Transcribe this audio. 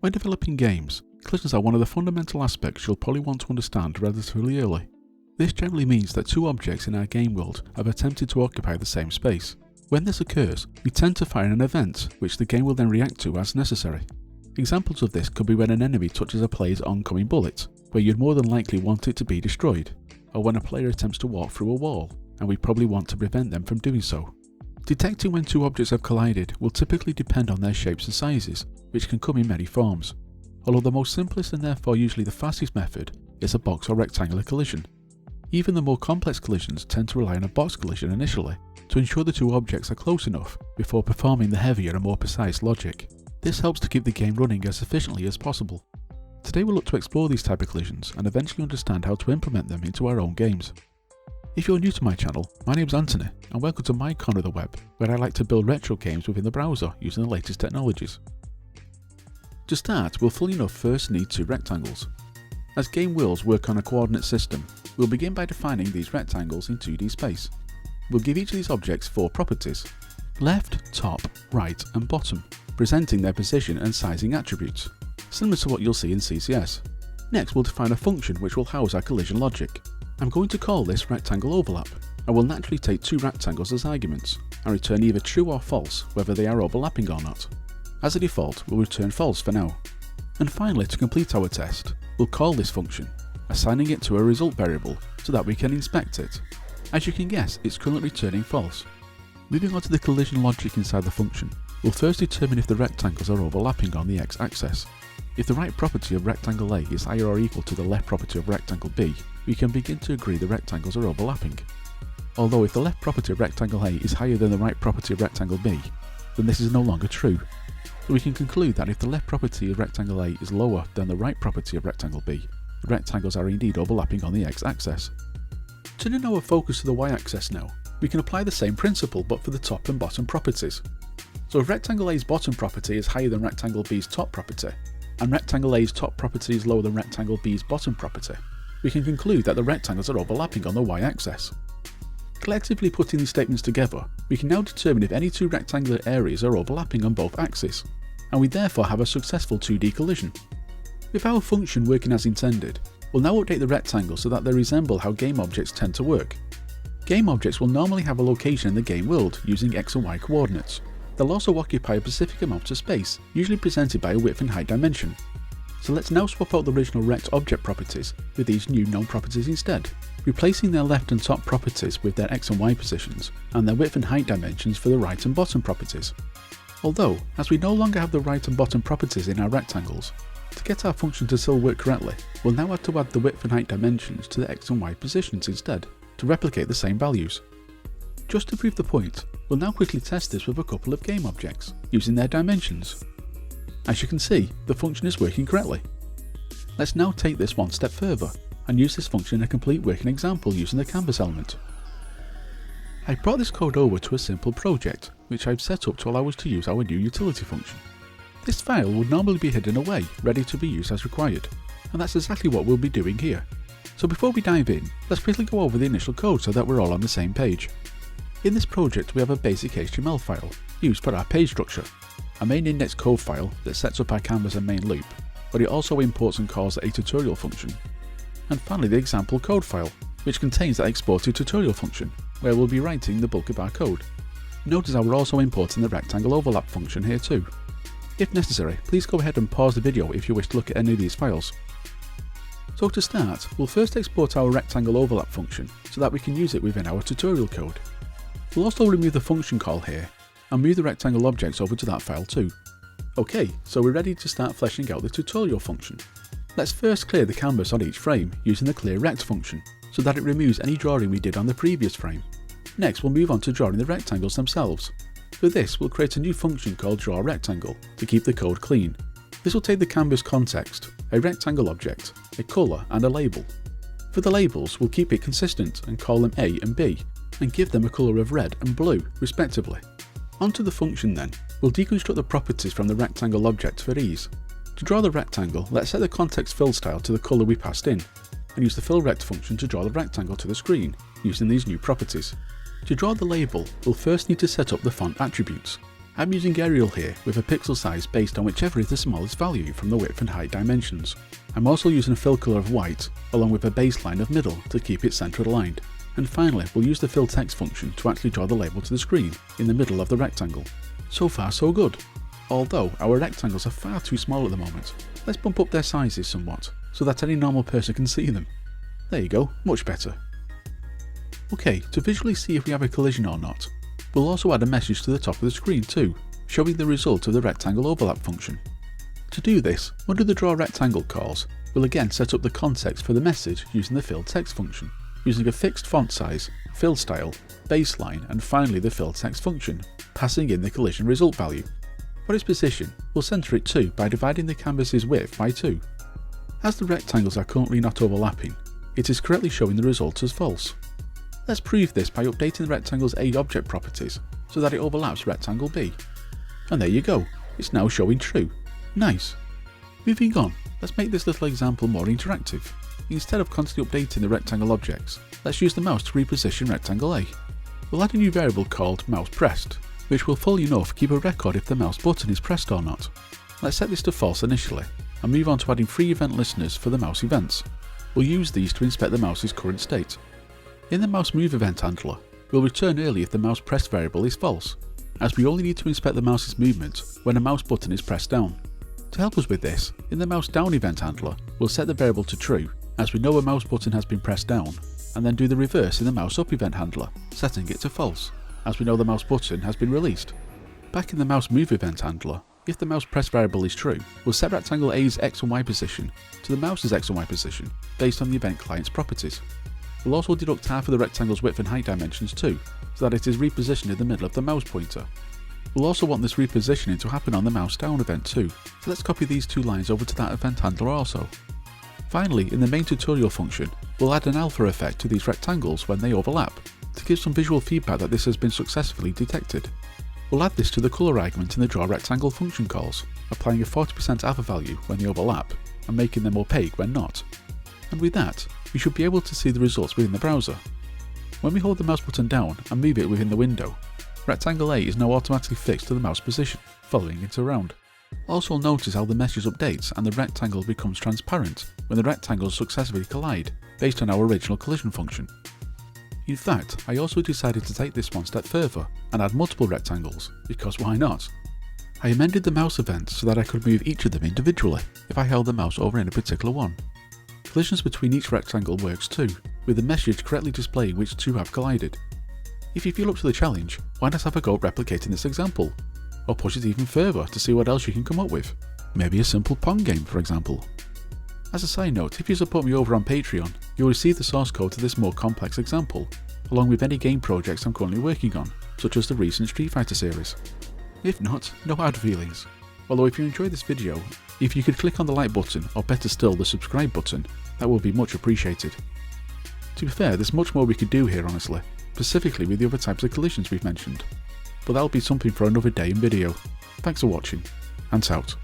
When developing games, collisions are one of the fundamental aspects you'll probably want to understand relatively early. This generally means that two objects in our game world have attempted to occupy the same space. When this occurs, we tend to fire an event which the game will then react to as necessary. Examples of this could be when an enemy touches a player's oncoming bullet, where you'd more than likely want it to be destroyed, or when a player attempts to walk through a wall, and we probably want to prevent them from doing so. Detecting when two objects have collided will typically depend on their shapes and sizes, which can come in many forms. Although the most simplest and therefore usually the fastest method is a box or rectangular collision. Even the more complex collisions tend to rely on a box collision initially, to ensure the two objects are close enough before performing the heavier and more precise logic. This helps to keep the game running as efficiently as possible. Today we'll look to explore these type of collisions and eventually understand how to implement them into our own games. If you're new to my channel, my name's Anthony and welcome to my corner of the web, where I like to build retro games within the browser using the latest technologies. To start, we'll fully enough first need two rectangles. As game worlds work on a coordinate system, we'll begin by defining these rectangles in 2D space. We'll give each of these objects four properties: left, top, right and bottom, presenting their position and sizing attributes, similar to what you'll see in CCS. Next we'll define a function which will house our collision logic. I'm going to call this rectangle overlap, and will naturally take two rectangles as arguments, and return either true or false whether they are overlapping or not. As a default, we'll return false for now. And finally, to complete our test, we'll call this function, assigning it to a result variable so that we can inspect it. As you can guess, it's currently returning false. Moving on to the collision logic inside the function, we'll first determine if the rectangles are overlapping on the x-axis. If the right property of rectangle A is higher or equal to the left property of rectangle B, we can begin to agree the rectangles are overlapping. Although if the left property of rectangle A is higher than the right property of rectangle B, then this is no longer true. So we can conclude that if the left property of rectangle A is lower than the right property of rectangle B, the rectangles are indeed overlapping on the x-axis. Turning our focus to the y-axis now, we can apply the same principle but for the top and bottom properties. So if rectangle A's bottom property is higher than rectangle B's top property, and rectangle A's top property is lower than rectangle B's bottom property, we can conclude that the rectangles are overlapping on the y-axis. Collectively putting these statements together, we can now determine if any two rectangular areas are overlapping on both axes, and we therefore have a successful 2D collision. With our function working as intended, we'll now update the rectangles so that they resemble how game objects tend to work. Game objects will normally have a location in the game world using x and y coordinates. They'll also occupy a specific amount of space, usually presented by a width and height dimension. So let's now swap out the original rect object properties with these new known properties instead, replacing their left and top properties with their x and y positions, and their width and height dimensions for the right and bottom properties. Although, as we no longer have the right and bottom properties in our rectangles, to get our function to still work correctly, we'll now have to add the width and height dimensions to the x and y positions instead, to replicate the same values. Just to prove the point, we'll now quickly test this with a couple of game objects, using their dimensions. As you can see, the function is working correctly. Let's now take this one step further, and use this function in a complete working example using the canvas element. I brought this code over to a simple project, which I've set up to allow us to use our new utility function. This file would normally be hidden away, ready to be used as required, and that's exactly what we'll be doing here. So before we dive in, let's quickly go over the initial code so that we're all on the same page. In this project we have a basic HTML file, used for our page structure, a main index code file that sets up our canvas and main loop, but it also imports and calls a tutorial function. And finally the example code file, which contains that exported tutorial function, where we'll be writing the bulk of our code. Notice how we're also importing the rectangle overlap function here too. If necessary, please go ahead and pause the video if you wish to look at any of these files. So to start, we'll first export our rectangle overlap function so that we can use it within our tutorial code. We'll also remove the function call here, and move the rectangle objects over to that file too. Okay, so we're ready to start fleshing out the tutorial function. Let's first clear the canvas on each frame using the clearRect function, so that it removes any drawing we did on the previous frame. Next we'll move on to drawing the rectangles themselves. For this we'll create a new function called drawRectangle to keep the code clean. This will take the canvas context, a rectangle object, a colour and a label. For the labels we'll keep it consistent and call them A and B, and give them a colour of red and blue respectively. Onto the function then, we'll deconstruct the properties from the rectangle object for ease. To draw the rectangle, let's set the context fill style to the colour we passed in, and use the fillRect function to draw the rectangle to the screen, using these new properties. To draw the label, we'll first need to set up the font attributes. I'm using aerial here with a pixel size based on whichever is the smallest value from the width and height dimensions. I'm also using a fill colour of white along with a baseline of middle to keep it centre aligned. And finally, we'll use the fill text function to actually draw the label to the screen in the middle of the rectangle. So far so good. Although our rectangles are far too small at the moment, let's bump up their sizes somewhat so that any normal person can see them. There you go, much better. Okay, to visually see if we have a collision or not, we'll also add a message to the top of the screen too, showing the result of the rectangle overlap function. To do this, under the draw rectangle calls, we'll again set up the context for the message using the fill text function, using a fixed font size, fill style, baseline and finally the fill text function, passing in the collision result value. For its position, we'll centre it too by dividing the canvas's width by 2. As the rectangles are currently not overlapping, it is correctly showing the result as false. Let's prove this by updating the rectangle's A object properties so that it overlaps rectangle B. And there you go, it's now showing true. Nice. Moving on, let's make this little example more interactive. Instead of constantly updating the rectangle objects, let's use the mouse to reposition rectangle A. We'll add a new variable called mouse pressed, which will fully enough keep a record if the mouse button is pressed or not. Let's set this to false initially, and move on to adding 3 event listeners for the mouse events. We'll use these to inspect the mouse's current state. In the mouse move event handler, we'll return early if the mouse pressed variable is false, as we only need to inspect the mouse's movement when a mouse button is pressed down. To help us with this, in the mouse down event handler, we'll set the variable to true, as we know a mouse button has been pressed down, and then do the reverse in the mouse up event handler, setting it to false, as we know the mouse button has been released. Back in the mouse move event handler, if the mouse press variable is true, we'll set rectangle A's X and Y position to the mouse's X and Y position based on the event client's properties. We'll also deduct half of the rectangle's width and height dimensions too, so that it is repositioned in the middle of the mouse pointer. We'll also want this repositioning to happen on the mouse down event too, so let's copy these 2 lines over to that event handler also. Finally, in the main tutorial function, we'll add an alpha effect to these rectangles when they overlap, to give some visual feedback that this has been successfully detected. We'll add this to the colour argument in the draw rectangle function calls, applying a 40% alpha value when they overlap, and making them opaque when not. And with that, we should be able to see the results within the browser. When we hold the mouse button down and move it within the window, rectangle A is now automatically fixed to the mouse position, following it around. Also notice how the message updates and the rectangle becomes transparent when the rectangles successfully collide, based on our original collision function. In fact, I also decided to take this one step further and add multiple rectangles, because why not? I amended the mouse event so that I could move each of them individually if I held the mouse over any particular one. Collisions between each rectangle works too, with the message correctly displaying which 2 have collided. If you feel up to the challenge, why not have a go at replicating this example? Or push it even further to see what else you can come up with. Maybe a simple Pong game, for example. As a side note, if you support me over on Patreon, you'll receive the source code to this more complex example, along with any game projects I'm currently working on, such as the recent Street Fighter series. If not, no hard feelings. Although if you enjoyed this video, if you could click on the like button, or better still the subscribe button, that would be much appreciated. To be fair, there's much more we could do here honestly, specifically with the other types of collisions we've mentioned. But that'll be something for another day in video. Thanks for watching, and out.